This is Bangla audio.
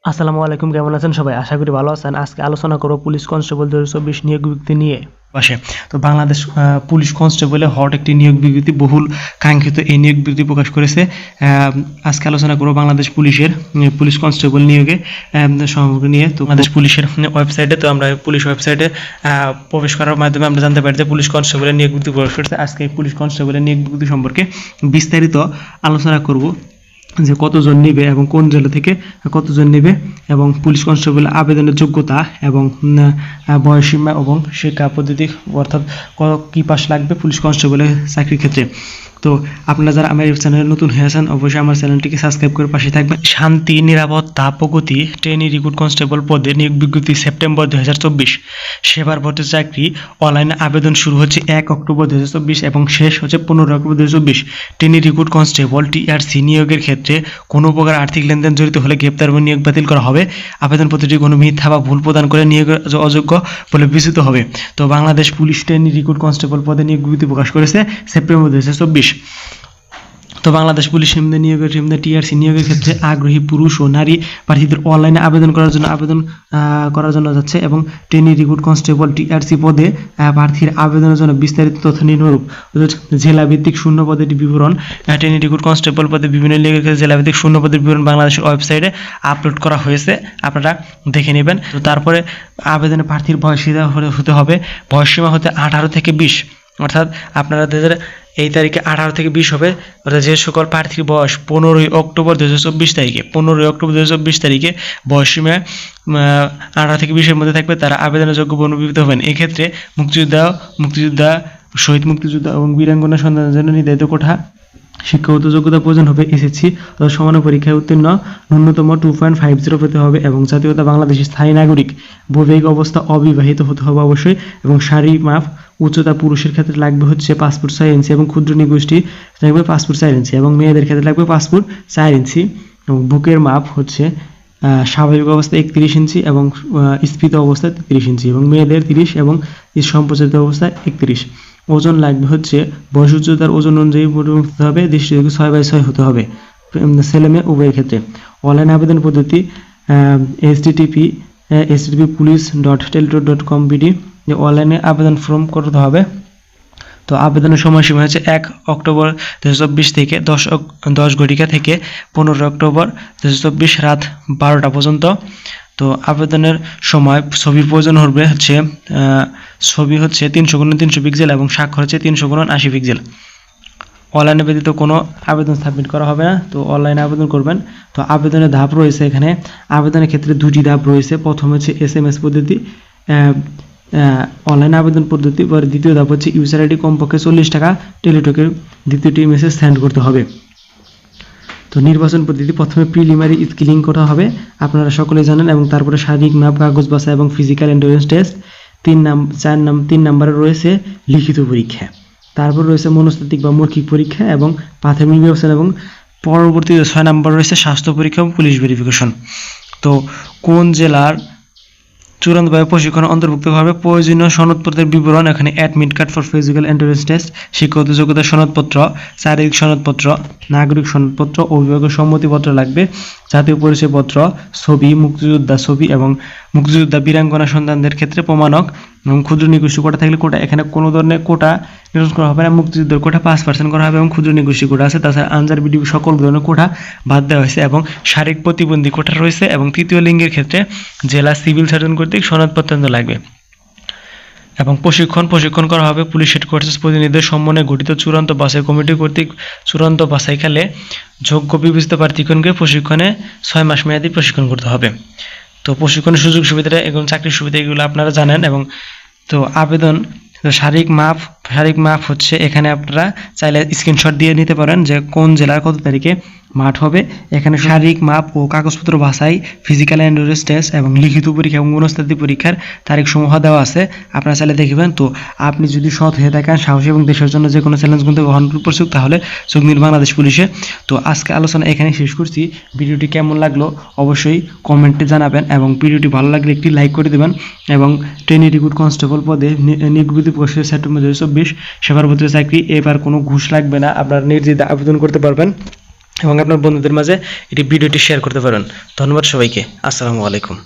আসসালামু আলাইকুম, কেমন আছেন সবাই? আশা করি ভালো আছেন। আজকে আলোচনা করব পুলিশ কনস্টেবল 2024 নিয়োগ বিজ্ঞপ্তি নিয়ে। পাশে তো বাংলাদেশ পুলিশ কনস্টেবলে হট একটি নিয়োগ বিজ্ঞপ্তি, বহুল কাঙ্ক্ষিত এই নিয়োগ বিজ্ঞপ্তি প্রকাশ করেছে। আজকে আলোচনা করব বাংলাদেশ পুলিশের পুলিশ কনস্টেবল নিয়োগে সম্পর্ক নিয়ে। তো বাংলাদেশ পুলিশের ওয়েবসাইটে, তো আমরা পুলিশ ওয়েবসাইটে প্রবেশ করার মাধ্যমে আমরা জানতে পারি যে পুলিশ কনস্টেবলের নিয়োগ বিজ্ঞপ্তি প্রকাশ করেছে। আজকে এই পুলিশ কনস্টেবলের নিয়োগ বিজ্ঞপ্তি সম্পর্কে বিস্তারিত আলোচনা করব, যে কতজন নেবে এবং কোন জেলা থেকে কতজন নেবে, এবং পুলিশ কনস্টেবল আবেদনের যোগ্যতা এবং বয়সসীমা এবং শিক্ষা পদ্ধতি, অর্থাৎ কী পাস লাগবে পুলিশ কনস্টেবলের চাকরির ক্ষেত্রে। তো আপনারা যারা আমার চ্যানেলে নতুন হয়ে আছেন, অবশ্যই আমার চ্যানেলটিকে সাবস্ক্রাইব করে পাশে থাকবেন। শান্তি, নিরাপত্তা, প্রগতি ট্রেনি রিক্রুট কনস্টেবল পদে নিয়োগ বিজ্ঞপ্তি সেপ্টেম্বর 2024। সেবার ভর্তি চাকরি অনলাইনে আবেদন শুরু হচ্ছে 1 অক্টোবর 2024 এবং শেষ হচ্ছে 15 October 2024। Trainee recruit constable TRC নিয়োগের ক্ষেত্রে কোনো প্রকার আর্থিক লেনদেন জড়িত হলে গ্রেপ্তার এবং নিয়োগ বাতিল করা হবে। আবেদনপত্রটি কোনো মিথ্যা বা ভুল প্রদান করে নিয়োগ অযোগ্য বলে বিবেচিত হবে। তো Bangladesh police trainee recruit constable পদে নিয়োগ বিজ্ঞপ্তি প্রকাশ করেছে সেপ্টেম্বর 2024। তো বাংলাদেশ পুলিশ নিয়োগের টিআরসি নিয়োগের ক্ষেত্রে আগ্রহী পুরুষ ও নারী প্রার্থীদের অনলাইনে আবেদন করার জন্য যাচ্ছে, এবং ট্রেনি রিক্রুট কনস্টেবল টিআরসি পদে প্রার্থীর আবেদনের জন্য বিস্তারিত তথ্য নিম্নরূপ: জেলা ভিত্তিক শূন্য পদের বিবরণ। ট্রেনি রিক্রুট কনস্টেবল পদে বিভিন্ন নিয়োগের ক্ষেত্রে জেলা ভিত্তিক শূন্য পদের বিবরণ বাংলাদেশের ওয়েবসাইটে আপলোড করা হয়েছে, আপনারা দেখে নেবেন। তো তারপরে আবেদনে প্রার্থীর বয়সসীমা হতে হবে, বয়সসীমা হতে 18 থেকে 20, অর্থাৎ আপনারা এই তারিখে 18 থেকে 20 হবে। অর্থাৎ যে সকল প্রার্থীর বয়স 15 অক্টোবর 2024 তারিখে বয়সসীমা 18 থেকে 20-এর মধ্যে থাকবে, তারা আবেদনের যোগ্য বিবেচিত হবেন। এক্ষেত্রে মুক্তিযোদ্ধা, শহীদ মুক্তিযোদ্ধা এবং বীরাঙ্গনা সন্তানের জন্য নির্ধারিত কোঠা শিক্ষাগত যোগ্যতা প্রয়োজন হবে। এসএসসি অথবা সমান পরীক্ষায় উত্তীর্ণ ন্যূনতম 2.50 পেতে হবে, এবং জাতীয়তা বাংলাদেশি স্থায়ী নাগরিক, বৈবাহিক অবস্থা অবিবাহিত হতে হবে অবশ্যই, এবং শারীরিক মাপ উচ্চতা পুরুষের ক্ষেত্রে লাগবে হচ্ছে 5 ফুট 6 ইঞ্চি এবং ক্ষুদ্র নিগোষ্ঠী লাগবে 5 ফুট 4 ইঞ্চি, এবং মেয়েদের ক্ষেত্রে লাগবে 5 ফুট 4 ইঞ্চি, এবং বুকের মাপ হচ্ছে স্বাভাবিক অবস্থায় 31 ইঞ্চি এবং স্ফীত অবস্থায় 33 ইঞ্চি, এবং মেয়েদের 30 এবং সম্প্রচারিত অবস্থায় 31। ওজন লাগবে হচ্ছে বয়স উচ্চতার ওজন অনুযায়ী পরিমাপ হতে হবে, দৃষ্টিযোগ্য 6/6 হতে হবে ছেলে মেয়ে উভয়ের ক্ষেত্রে। অনলাইন আবেদন পদ্ধতি http://police.teletor.com/bd অনলাইনে আবেদন ফর্ম করতে হবে। তো আবেদনের সময়সীমা হচ্ছে 1 অক্টোবর 2024 থেকে 10 ঘটিকা থেকে 15 অক্টোবর 2024 রাত 12টা পর্যন্ত। তো আবেদনের সময় ছবি প্রয়োজন হবে হচ্ছে ছবি হচ্ছে 300x300 পিক্সেল এবং স্বাক্ষর হচ্ছে 300x80 পিক্সেল। অনলাইনে ব্যতীত কোনো আবেদন সাবমিট করা হবে না, তো অনলাইনে আবেদন করবেন। তো আবেদনের ধাপ রয়েছে এখানে। আবেদনের ক্ষেত্রে 2টি ধাপ রয়েছে। প্রথম হচ্ছে SMS পদ্ধতি, অনলাইন আবেদন পদ্ধতি, পরে দ্বিতীয় ধাপ হচ্ছে ইউজার আইডি কমপক্ষে 40 টাকা টেলিটকের দ্বিতীয়টি মেসেজ সেন্ড করতে হবে। তো নির্বাচন পদ্ধতি, প্রথমে প্রিলিমিনারি স্ক্রিনিং করা হবে, আপনারা সকলে জানেন, এবং তারপরে শারীরিক মাপ, কাগজ বাছা এবং ফিজিক্যাল এন্ডুরেন্স টেস্ট। 3 নম্বরে রয়েছে লিখিত পরীক্ষা। তারপর রয়েছে মনস্তাত্ত্বিক বা মৌখিক পরীক্ষা এবং প্রাথমিক বিবেচনা, এবং পরবর্তীতে 6 নম্বর রয়েছে স্বাস্থ্য পরীক্ষা এবং পুলিশ ভেরিফিকেশন। তো কোন জেলার চূড়ান্তভাবে প্রশিক্ষণে অন্তর্ভুক্ত হবে, প্রয়োজনীয় সনদপত্রের বিবরণ, এখানে admit card for physical entrance test, শিক্ষাগত যোগ্যতা সনদপত্র, শারীরিক সনদপত্র, নাগরিক সনদপত্র, অভিভাবকের সম্মতিপত্র লাগবে, জাতীয় পরিচয়পত্র, ছবি, মুক্তিযোদ্ধা ছবি, এবং মুক্তিযোদ্ধা বীরাঙ্গনা সন্তানদের ক্ষেত্রে প্রমাণক, এবং ক্ষুদ্র নিগোষ্ঠী কোটা থাকলে কোটা, এখানে কোনো ধরনের কোটা নির্ধারণ করা হবে না। মুক্তিযুদ্ধের কোটা 5% করা হবে এবং ক্ষুদ্র নিগোষ্ঠী কোটা আছে। তাছাড়া আনসার বিডিবি সকল ধরনের কোটা বাদ দেওয়া হয়েছে, এবং শারীরিক প্রতিবন্ধী কোটা রয়েছে। এবং তৃতীয় লিঙ্গের ক্ষেত্রে জেলা সিভিল সার্জন কর্তৃক সনদপত্র লাগবে। এবং প্রশিক্ষণ করা হবে পুলিশ হেডকোয়ার্টার্স প্রতিনিধিদের সম্মানে গঠিত চূড়ান্ত বাছাই কমিটি কর্তৃক। চূড়ান্ত বাছাইকালে যোগ্য বিবেচিত প্রার্থীগণকে প্রশিক্ষণে 6 মাস মেয়াদী প্রশিক্ষণ করতে হবে। তো প্রশিক্ষণের সুযোগ সুবিধা এবং চাকরির সুবিধা এগুলো আপনারা জানেন। এবং তো আবেদন, শারীরিক মাপ হচ্ছে এখানে আপনারা চাইলে স্ক্রিনশট দিয়ে নিতে পারেন যে কোন জেলার কত তারিখে মাঠ হবে। এখানে শারীরিক মাপ ও কাগজপত্র বাছাই, ফিজিক্যাল এন্ডুরেন্স টেস্ট এবং লিখিত পরীক্ষা এবং মনস্তাত্ত্বিক পরীক্ষার তারিখসমূহ দেওয়া আছে, আপনারা চাইলে দেখবেন। তো আপনি যদি সৎ হয়ে থাকেন, সাহসী এবং দেশের জন্য যে কোনো চ্যালেঞ্জ কিন্তু গ্রহণ প্রস্তুত, তাহলে যোগ দিন বাংলাদেশ পুলিশে। তো আজকে আলোচনা এখানে শেষ করছি। ভিডিওটি কেমন লাগলো অবশ্যই কমেন্টে জানাবেন, এবং ভিডিওটি ভালো লাগলে একটি লাইক করে দেবেন। এবং ট্রেনি রিক্রুট কনস্টেবল পদে নিয়োগ বিজ্ঞপ্তি প্রকাশ সেপ্টেম্বর 2024। সেবার ভর্তি চাকরি, এবার কোনো ঘুষ লাগবে না, আপনারা নির্দ্বিধায় আবেদন করতে পারবেন। এবং আপনার বন্ধুদের মাঝে এটি ভিডিওটি শেয়ার করতে পারেন। ধন্যবাদ সবাইকে। আসসালামু আলাইকুম।